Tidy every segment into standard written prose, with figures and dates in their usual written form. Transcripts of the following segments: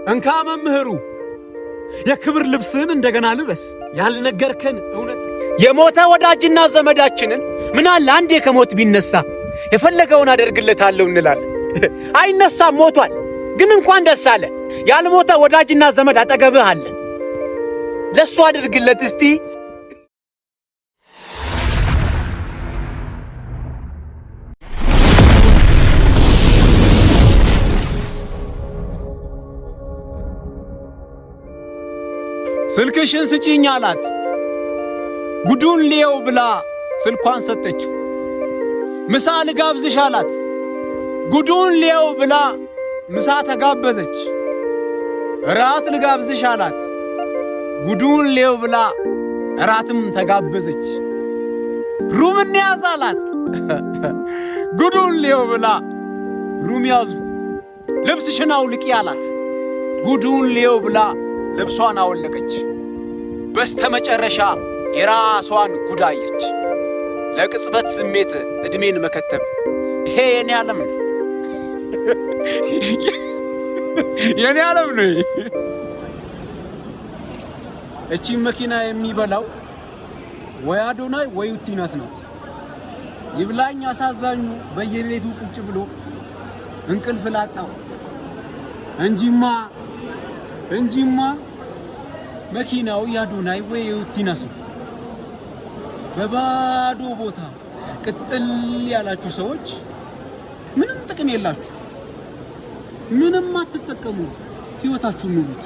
እንካ መምህሩ የክብር ልብስን እንደገና ልበስ ያልነገርከን እውነት የሞተ ወዳጅና ዘመዳችንን ምን አለ አንዴ ከሞት ቢነሳ የፈለገውን አደርግለታለሁ እንላለን። አይነሳም፣ ሞቷል። ግን እንኳን ደስ አለ። ያልሞተ ወዳጅና ዘመድ አጠገብህ አለ። ለሱ አድርግለት እስቲ። ስልክሽን ስጪኝ አላት። ጉዱን ሊየው ብላ ስልኳን ሰጠችው። ምሳ ልጋብዝሽ አላት። ጉዱን ሊየው ብላ ምሳ ተጋበዘች። እራት ልጋብዝሽ አላት። ጉዱን ሊየው ብላ እራትም ተጋበዘች። ሩም እንያዝ አላት። ጉዱን ሊየው ብላ ሩም ያዙ። ልብስሽን አውልቂ አላት። ጉዱን ሊየው ብላ ልብሷን አወለቀች። በስተመጨረሻ የራሷን ጉዳየች። ለቅጽበት ስሜት እድሜን መከተብ ይሄ የኔ ዓለም ነው። የኔ ዓለም ነው። እቺ መኪና የሚበላው ወይ አዶናይ ወይ ዩቲናስ ናት። ይብላኝ አሳዛኙ በየቤቱ ቁጭ ብሎ እንቅልፍ ላጣው እንጂማ መኪናው ያዶናይ ወይ ዩቲናስ ነው። በባዶ ቦታ ቅጥል ያላችሁ ሰዎች ምንም ጥቅም የላችሁ፣ ምንም አትጠቀሙ። ህይወታችሁን ኑሩት፣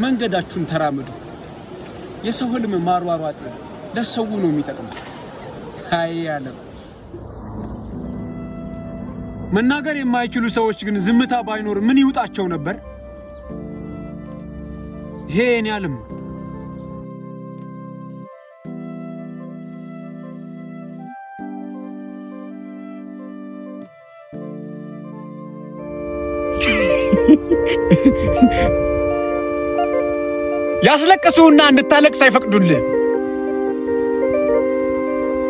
መንገዳችሁን ተራመዱ። የሰው ህልም ማሯሯጥ ለሰው ነው የሚጠቅመው። አይ ዓለም መናገር የማይችሉ ሰዎች ግን ዝምታ ባይኖር ምን ይውጣቸው ነበር? ይሄ የኔ ዓለም ነው። ያስለቅሱና እንድታለቅስ አይፈቅዱልህ።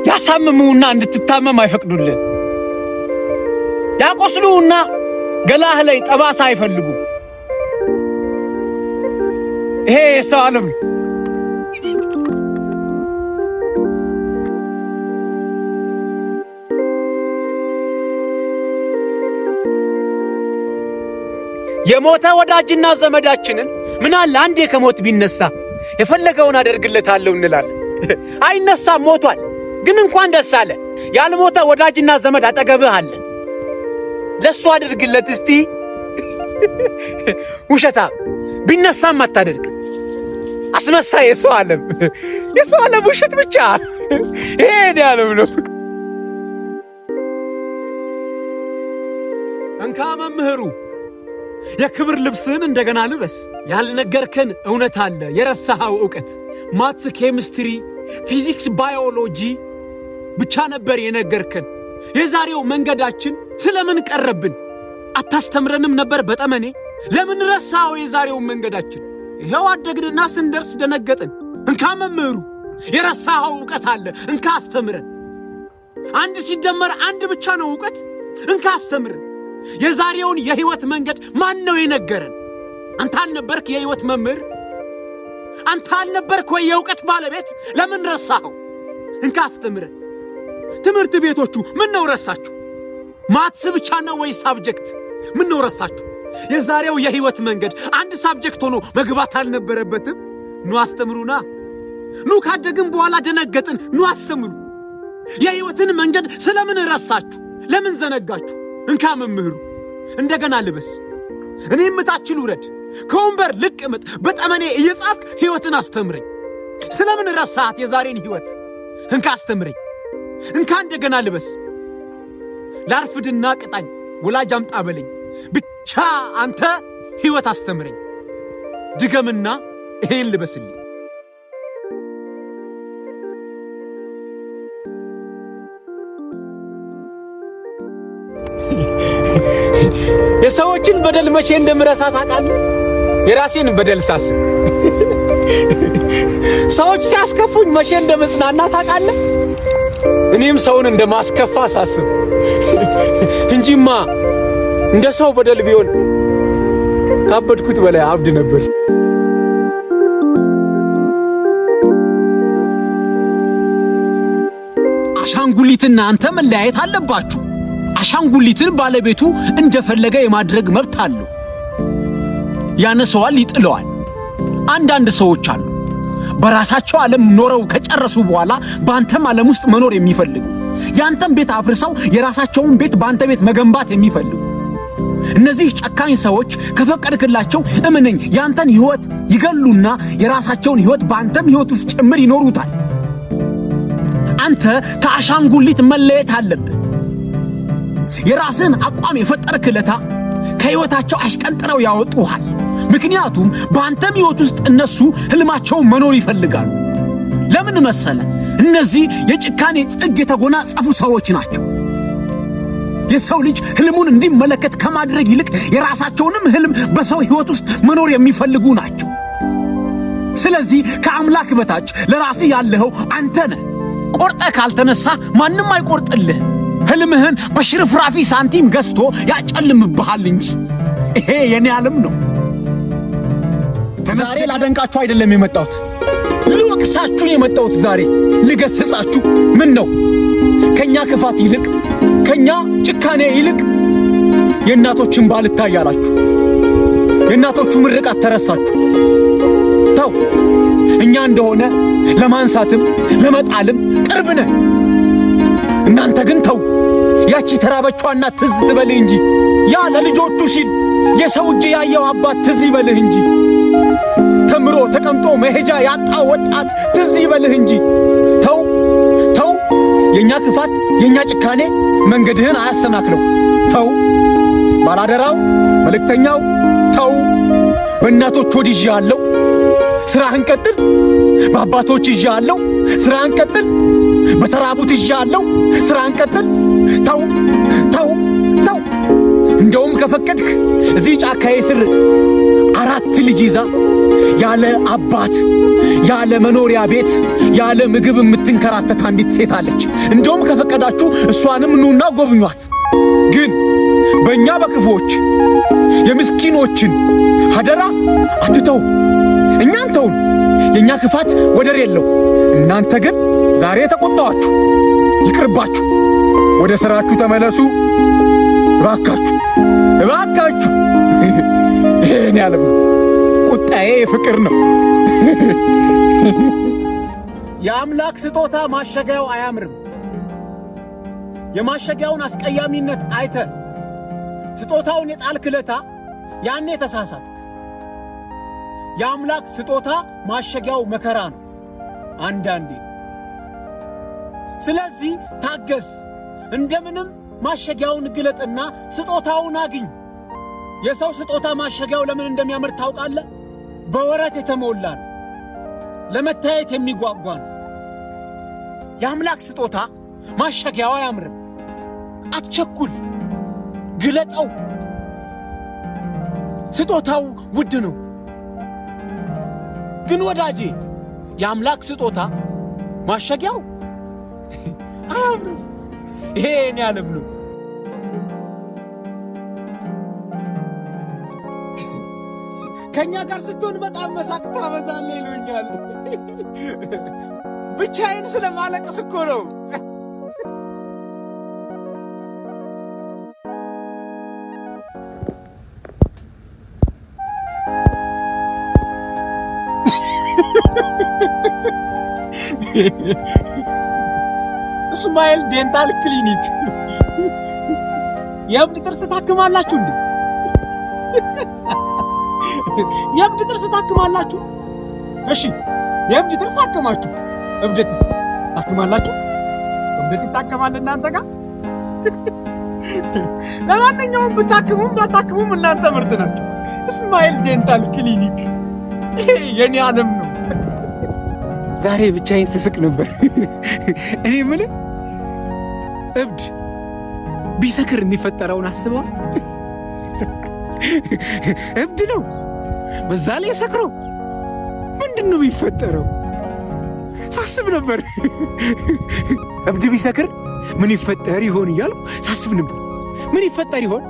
ያሳምሙና እንድትታመም አይፈቅዱልህ። ያቆስሉና ገላህ ላይ ጠባሳ አይፈልጉ። ይሄ የሰው ዓለም ነው። የሞተ ወዳጅና ዘመዳችንን ምን አለ አንዴ ከሞት ቢነሳ የፈለገውን አደርግለታለሁ እንላለን። አይነሳም፣ ሞቷል። ግን እንኳን ደስ አለ። ያልሞተ ወዳጅና ዘመድ አጠገብህ አለ። ለሱ አድርግለት እስቲ። ውሸታ ቢነሳም አታደርግ። አስመሳይ የሰው ዓለም ውሸት ብቻ። ይሄ ዓለም ነው። እንካ መምህሩ የክብር ልብስን እንደገና ልበስ ያልነገርከን እውነት አለ። የረሳኸው ዕውቀት ማትስ፣ ኬሚስትሪ፣ ፊዚክስ፣ ባዮሎጂ ብቻ ነበር የነገርከን። የዛሬው መንገዳችን ስለምን ቀረብን? አታስተምረንም ነበር በጠመኔ? ለምን ረሳኸው የዛሬውን መንገዳችን? ይሄው አደግንና ስንደርስ ደነገጥን። እንካ መምህሩ የረሳኸው ዕውቀት አለ፣ እንካ አስተምረን። አንድ ሲደመር አንድ ብቻ ነው ዕውቀት። እንካ አስተምረን። የዛሬውን የህይወት መንገድ ማን ነው የነገረን? አንተ አልነበርክ የህይወት መምህር? አንተ አልነበርክ ወይ የዕውቀት ባለቤት? ለምን ረሳኸው? እንካ አስተምረን። ትምህርት ቤቶቹ ምን ነው ረሳችሁ? ማትስ ብቻ ነው ወይ ሳብጀክት? ምን ነው ረሳችሁ? የዛሬው የህይወት መንገድ አንድ ሳብጀክት ሆኖ መግባት አልነበረበትም? ኑ አስተምሩና። ኑ ካደግን በኋላ ደነገጥን። ኑ አስተምሩ። የህይወትን መንገድ ስለምን ረሳችሁ? ለምን ዘነጋችሁ? እንካ መምህሩ እንደገና ልበስ። እኔም ታች ልውረድ፣ ከወንበር ልቅመጥ፣ በጠመኔ እየጻፍክ ህይወትን አስተምረኝ። ስለምን ረሳሃት የዛሬን ህይወት? እንካ አስተምረኝ። እንካ እንደገና ልበስ። ላርፍድና ቅጣኝ፣ ወላጅ አምጣ በለኝ። ብቻ አንተ ህይወት አስተምረኝ። ድገምና ይሄን ልበስልኝ። የሰዎችን በደል መቼ እንደምረሳ ታውቃለህ? የራሴን በደል ሳስብ። ሰዎች ሲያስከፉኝ መቼ እንደምጽናና ታውቃለህ? እኔም ሰውን እንደማስከፋ ሳስብ እንጂማ እንደ ሰው በደል ቢሆን ካበድኩት በላይ አብድ ነበር። አሻንጉሊትና አንተ መለያየት አለባችሁ። አሻንጉሊትን ባለቤቱ እንደፈለገ የማድረግ መብት አለው። ያነሰዋል፣ ይጥለዋል። አንዳንድ ሰዎች አሉ በራሳቸው ዓለም ኖረው ከጨረሱ በኋላ በአንተም ዓለም ውስጥ መኖር የሚፈልጉ፣ ያንተም ቤት አፍርሰው የራሳቸውን ቤት በአንተ ቤት መገንባት የሚፈልጉ። እነዚህ ጨካኝ ሰዎች ከፈቀድክላቸው እመነኝ ያንተን ሕይወት ይገሉና የራሳቸውን ሕይወት በአንተም ሕይወት ውስጥ ጭምር ይኖሩታል። አንተ ከአሻንጉሊት መለየት አለብህ። የራስህን አቋም የፈጠርክለታ ከሕይወታቸው አሽቀንጥረው ያወጡሃል። ምክንያቱም በአንተም ሕይወት ውስጥ እነሱ ሕልማቸውን መኖር ይፈልጋሉ። ለምን መሰለ? እነዚህ የጭካኔ ጥግ የተጎናጸፉ ሰዎች ናቸው። የሰው ልጅ ሕልሙን እንዲመለከት ከማድረግ ይልቅ የራሳቸውንም ሕልም በሰው ሕይወት ውስጥ መኖር የሚፈልጉ ናቸው። ስለዚህ ከአምላክ በታች ለራስህ ያለኸው አንተ ነህ። ቆርጠህ ካልተነሳ ማንም አይቆርጥልህ። ሕልምህን በሽርፍራፊ ሳንቲም ገዝቶ ያጨልምብሃል እንጂ። ይሄ የኔ ዓለም ነው። ዛሬ ላደንቃችሁ አይደለም የመጣሁት፣ ልወቅሳችሁ የመጣሁት። ዛሬ ልገስጻችሁ። ምን ነው ከኛ ክፋት ይልቅ ከኛ ጭካኔ ይልቅ የእናቶችን ባል ታያላችሁ። የእናቶቹ ምርቃት ተረሳችሁ። ተው፣ እኛ እንደሆነ ለማንሳትም ለመጣልም ቅርብ ነን። እናንተ ግን ተው። ያቺ ተራበቿ እናት ትዝ ትበልህ እንጂ፣ ያ ለልጆቹ ሲል የሰው እጅ ያየው አባት ትዝ ይበልህ እንጂ፣ ተምሮ ተቀምጦ መሄጃ ያጣ ወጣት ትዝ ይበልህ እንጂ። ተው ተው፣ የኛ ክፋት የኛ ጭካኔ መንገድህን አያሰናክለው። ተው ባላደራው መልእክተኛው፣ ተው። በእናቶች ሆድ ይዤሃለሁ፣ ሥራህን ቀጥል። በአባቶች ይዤሃለሁ፣ ሥራህን ቀጥል። በተራቡት ይዤሃለሁ፣ ሥራህን ቀጥል። ተው ተው ተው። እንደውም ከፈቀድክ እዚህ ጫካዬ ስር 4 ልጅ ይዛ ያለ አባት ያለ መኖሪያ ቤት ያለ ምግብ የምትንከራተት አንዲት ሴት አለች። እንደውም ከፈቀዳችሁ እሷንም ኑና ጎብኟት። ግን በእኛ በክፉዎች የምስኪኖችን ሀደራ አትተው። እኛን ተውን፣ የእኛ ክፋት ወደር የለው። እናንተ ግን ዛሬ ተቆጣዋችሁ፣ ይቅርባችሁ። ወደ ሥራችሁ ተመለሱ እባካችሁ፣ እባካችሁ። ይሄን ያለም ቁጣዬ ፍቅር ነው። የአምላክ ስጦታ ማሸጊያው አያምርም። የማሸጊያውን አስቀያሚነት አይተ ስጦታውን የጣልክለታ ያኔ ተሳሳት። የአምላክ ስጦታ ማሸጊያው መከራ ነው አንዳንዴ። ስለዚህ ታገስ። እንደምንም ማሸጊያውን ግለጥና ስጦታውን አግኝ። የሰው ስጦታ ማሸጊያው ለምን እንደሚያምር ታውቃለህ? በወረት የተሞላ ነው፣ ለመታየት የሚጓጓ ነው። የአምላክ ስጦታ ማሸጊያው አያምርም። አትቸኩል፣ ግለጠው። ስጦታው ውድ ነው። ግን ወዳጄ የአምላክ ስጦታ ማሸጊያው አያምርም። ይሄ የኔ ዓለም ነው። ከኛ ጋር ስትሆን በጣም መሳቅ ታበዛለህ ይሉኛል። ብቻዬን ስለማለቅስ እኮ ነው። እስማኤል ዴንታል ክሊኒክ የእብድ ጥርስ ታክማላችሁ እንዴ? የእብድ ጥርስ ታክማላችሁ? እሺ የእብድ ጥርስ አከማችሁ፣ እብደትስ ታክማላችሁ? እብደት ይታከማል እናንተ ጋር? ለማንኛውም ብታክሙም ባታክሙም እናንተ ምርጥ ናችሁ። እስማኤል ዴንታል ክሊኒክ ይሄ የኔ ዓለም ነው። ዛሬ ብቻዬን ስስቅ ነበር። እኔ የምልህ እብድ ቢሰክር የሚፈጠረውን አስበዋል? እብድ ነው፣ በዛ ላይ ሰክሮ ምንድን ነው የሚፈጠረው? ሳስብ ነበር። እብድ ቢሰክር ምን ይፈጠር ይሆን እያልኩ ሳስብ ነበር። ምን ይፈጠር ይሆን?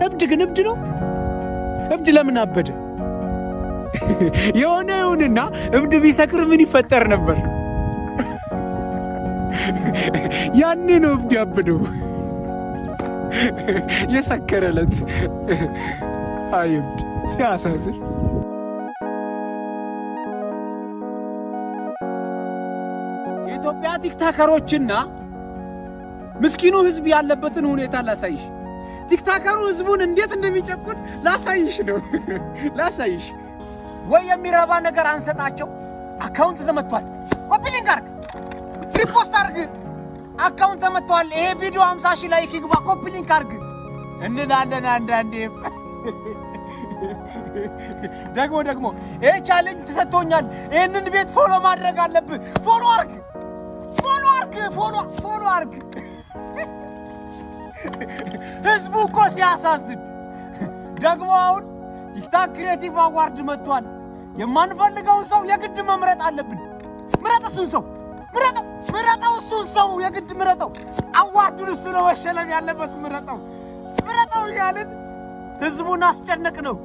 እብድ ግን እብድ ነው። እብድ ለምን አበደ? የሆነውንና እብድ ቢሰክር ምን ይፈጠር ነበር? ያኔ ነው እብድ ያበደው። የሰከረለት አይ እብድ ሲያሳዝን። የኢትዮጵያ ቲክታከሮችና ምስኪኑ ህዝብ ያለበትን ሁኔታ ላሳይሽ። ቲክታከሩ ህዝቡን እንዴት እንደሚጨቁን ላሳይሽ ነው። ላሳይሽ። ወይ የሚረባ ነገር አንሰጣቸው። አካውንት ተመቷል። ኮፒ ሊንክ አርግ፣ ሪፖስት አርግ። አካውንት ተመቷል። ይሄ ቪዲዮ 50,000 ላይክ ይግባ። ኮፒ ሊንክ አርግ እንላለን አንዳንዴ። ደግሞ ይሄ ቻሌንጅ ተሰጥቶኛል። ይሄንን ቤት ፎሎ ማድረግ አለብህ። ፎሎ አርግ። ህዝቡ እኮ ሲያሳዝን። ደግሞ አሁን ቲክታክ ክሬቲቭ አዋርድ መጥቷል። የማንፈልገውን ሰው የግድ መምረጥ አለብን። ምረጥ፣ እሱን ሰው ምረጠው፣ እሱን ሰው የግድ ምረጠው። አዋርዱን እሱ ነው መሸለም ያለበት። ምረጠው እያልን ህዝቡን አስጨነቅ ነው።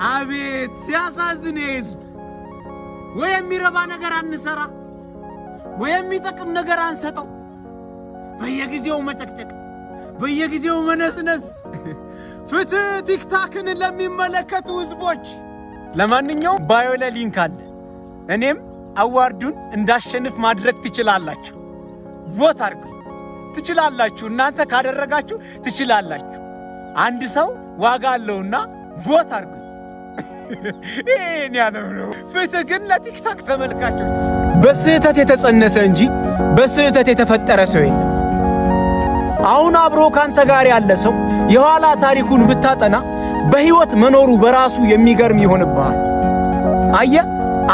አቤት ሲያሳዝን ህዝብ። ወይ የሚረባ ነገር አንሰራ፣ ወይ የሚጠቅም ነገር አንሰጠው። በየጊዜው መጨቅጨቅ፣ በየጊዜው መነስነስ። ፍትህ ቲክታክን ለሚመለከቱ ህዝቦች። ለማንኛውም ባዮ ላይ ሊንክ አለ። እኔም አዋርዱን እንዳሸንፍ ማድረግ ትችላላችሁ። ቮት አድርጉ። ትችላላችሁ። እናንተ ካደረጋችሁ ትችላላችሁ። አንድ ሰው ዋጋ አለውና ቮት አድርጉ። ይሄን ያለው ነው። ፍትህ ግን ለቲክታክ ተመልካቾች። በስህተት የተጸነሰ እንጂ በስህተት የተፈጠረ ሰው የለም። አሁን አብሮ ካንተ ጋር ያለ ሰው የኋላ ታሪኩን ብታጠና በህይወት መኖሩ በራሱ የሚገርም ይሆንብሃል። አየህ፣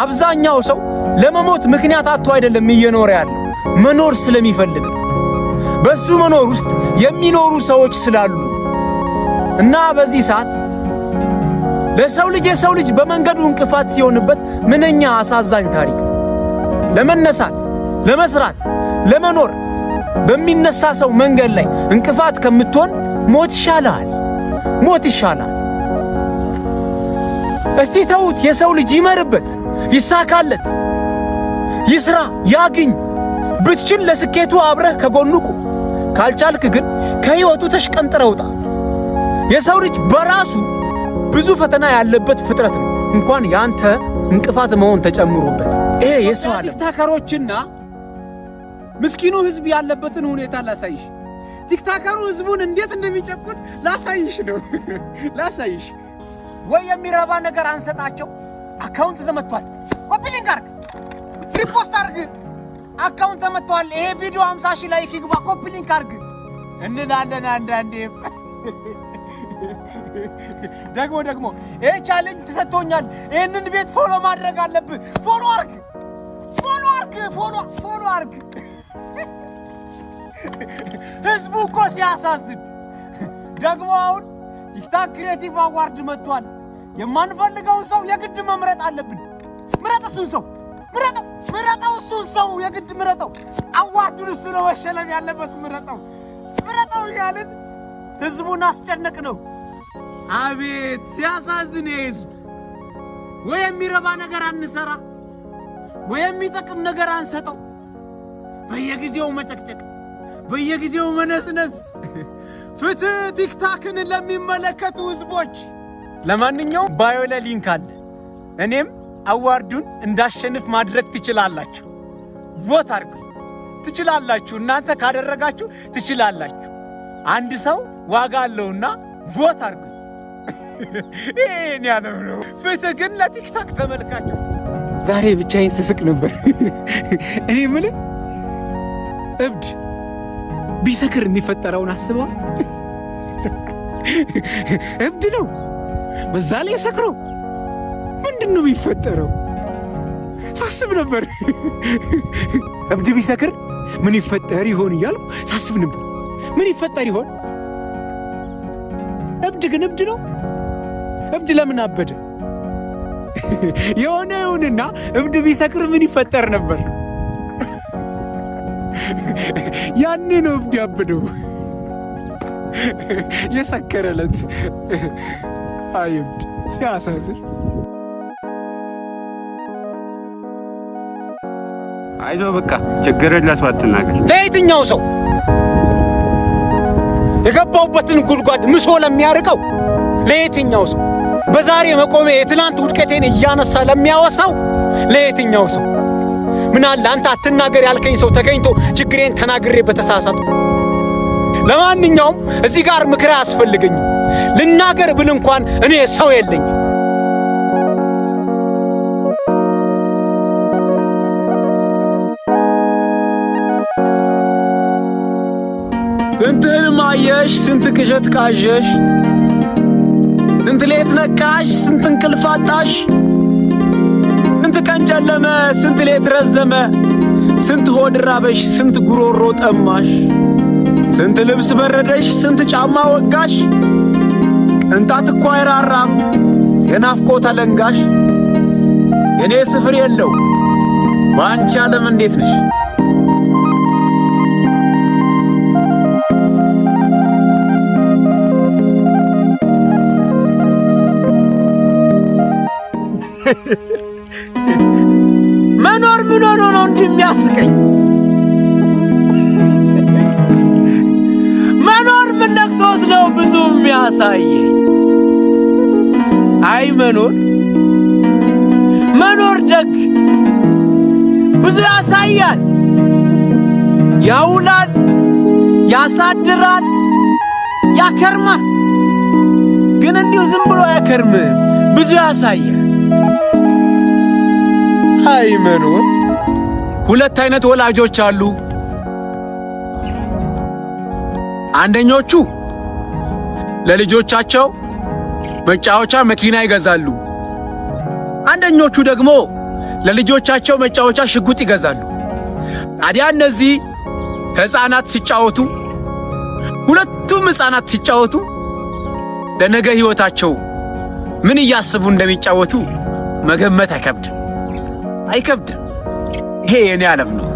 አብዛኛው ሰው ለመሞት ምክንያት አጥቶ አይደለም እየኖረ ያለው፣ መኖር ስለሚፈልግ። በሱ መኖር ውስጥ የሚኖሩ ሰዎች ስላሉ እና በዚህ ሰዓት የሰው ልጅ በመንገዱ እንቅፋት ሲሆንበት ምንኛ አሳዛኝ ታሪክ። ለመነሳት፣ ለመስራት፣ ለመኖር በሚነሳ ሰው መንገድ ላይ እንቅፋት ከምትሆን ሞት ይሻላል። እስቲ ተውት። የሰው ልጅ ይመርበት፣ ይሳካለት፣ ይስራ፣ ያግኝ። ብትችል ለስኬቱ አብረህ ከጎኑ ቁም። ካልቻልክ ግን ከህይወቱ ተሽቀንጥረህ ውጣ። የሰው ልጅ በራሱ ብዙ ፈተና ያለበት ፍጥረት ነው፣ እንኳን ያንተ እንቅፋት መሆን ተጨምሮበት። ይሄ የሰው ዓለም ቲክታከሮችና ምስኪኑ ህዝብ ያለበትን ሁኔታ ላሳይሽ። ቲክታከሩ ህዝቡን እንዴት እንደሚጨቁን ላሳይሽ ነው። ላሳይሽ። ወይ የሚረባ ነገር አንሰጣቸው። አካውንት ተመቷል። ኮፒ ሊንክ አርግ፣ ሪፖስት አርግ። አካውንት ተመቷል። ይሄ ቪዲዮ 50,000 ላይክ ይግባ። ኮፒ ሊንክ አርግ እንላለን አንዳንዴ። ደግሞ ይሄ ቻሌንጅ ተሰጥቶኛል። ይሄንን ቤት ፎሎ ማድረግ አለብህ። ፎሎ አርግ። ህዝቡ እኮ ሲያሳዝን። ደግሞ አሁን ቲክታክ ክሬቲቭ አዋርድ መጥቷል። የማንፈልገውን ሰው የግድ መምረጥ አለብን። ምረጥ፣ እሱን ሰው የግድ ምረጠው። አዋርዱን እሱ ነው መሸለም ያለበት። ምረጠው እያልን ህዝቡን አስጨነቅ ነው። አቤት ሲያሳዝን ህዝብ። ወይ የሚረባ ነገር አንሰራ፣ ወይ የሚጠቅም ነገር አንሰጠው። በየጊዜው መጨቅጨቅ፣ በየጊዜው መነስነስ። ፍትህ ቲክታክን ለሚመለከቱ ህዝቦች። ለማንኛውም ባዮ ላይ ሊንክ አለ። እኔም አዋርዱን እንዳሸንፍ ማድረግ ትችላላችሁ። ቮት አድርጉ። ትችላላችሁ። እናንተ ካደረጋችሁ ትችላላችሁ። አንድ ሰው ዋጋ አለውና ቮት አድርጉ። ይሄን ያለው ነው። ፍትህ ግን ለቲክታክ ተመልካቾች። ዛሬ ብቻዬን ስስቅ ነበር። እኔ የምልህ እብድ ቢሰክር የሚፈጠረውን አስበዋል? እብድ ነው፣ በዛ ላይ ሰክሮ ምንድን ነው የሚፈጠረው? ሳስብ ነበር። እብድ ቢሰክር ምን ይፈጠር ይሆን እያልኩ ሳስብ ነበር። ምን ይፈጠር ይሆን? እብድ ግን እብድ ነው። እብድ ለምን አበደ? የሆነውንና እብድ ቢሰክር ምን ይፈጠር ነበር? ያኔ ነው እብድ ያበደው። የሰከረለት አይብድ ሲያሳዝን። አይዞህ በቃ ችግርን ለሰው አትናገር። ለየትኛው ሰው የገባውበትን ጉድጓድ ምሶ ለሚያርቀው ለየትኛው ሰው በዛሬ መቆሜ የትላንት ውድቀቴን እያነሳ ለሚያወሳው ለየትኛው ሰው ምን አለ አንተ አትናገር ያልከኝ ሰው ተገኝቶ ችግሬን ተናግሬ በተሳሳትኩ። ለማንኛውም እዚህ ጋር ምክር አያስፈልገኝም። ልናገር ብል እንኳን እኔ ሰው የለኝም። ስንት ህልም አየሽ፣ ስንት ቅዠት ቃዠሽ፣ ስንት ሌት ነቃሽ፣ ስንት እንቅልፍ አጣሽ፣ ስንት ቀን ጨለመ፣ ስንት ሌት ረዘመ፣ ስንት ሆድ ራበሽ፣ ስንት ጉሮሮ ጠማሽ፣ ስንት ልብስ በረደሽ፣ ስንት ጫማ ወጋሽ፣ ቅንጣት እኮ አይራራም የናፍቆት አለንጋሽ። የኔ ስፍር የለው በአንቺ ዓለም እንዴት ነሽ? መኖር ምን ሆኖ ነው እንደሚያስቀኝ? መኖር ምን ነክቶት ነው ብዙ የሚያሳየኝ? አይ መኖር ደግ ብዙ ያሳያል፣ ያውላል፣ ያሳድራል፣ ያከርማል። ግን እንዲሁ ዝም ብሎ ያከርምም፣ ብዙ ያሳያል። አይ መኖር ሁለት አይነት ወላጆች አሉ። አንደኞቹ ለልጆቻቸው መጫወቻ መኪና ይገዛሉ። አንደኞቹ ደግሞ ለልጆቻቸው መጫወቻ ሽጉጥ ይገዛሉ። ታዲያ እነዚህ ሕፃናት ሲጫወቱ፣ ሁለቱም ሕፃናት ሲጫወቱ ለነገ ሕይወታቸው ምን እያስቡ እንደሚጫወቱ መገመት አይከብድም። ይሄ የኔ ዓለም ነው።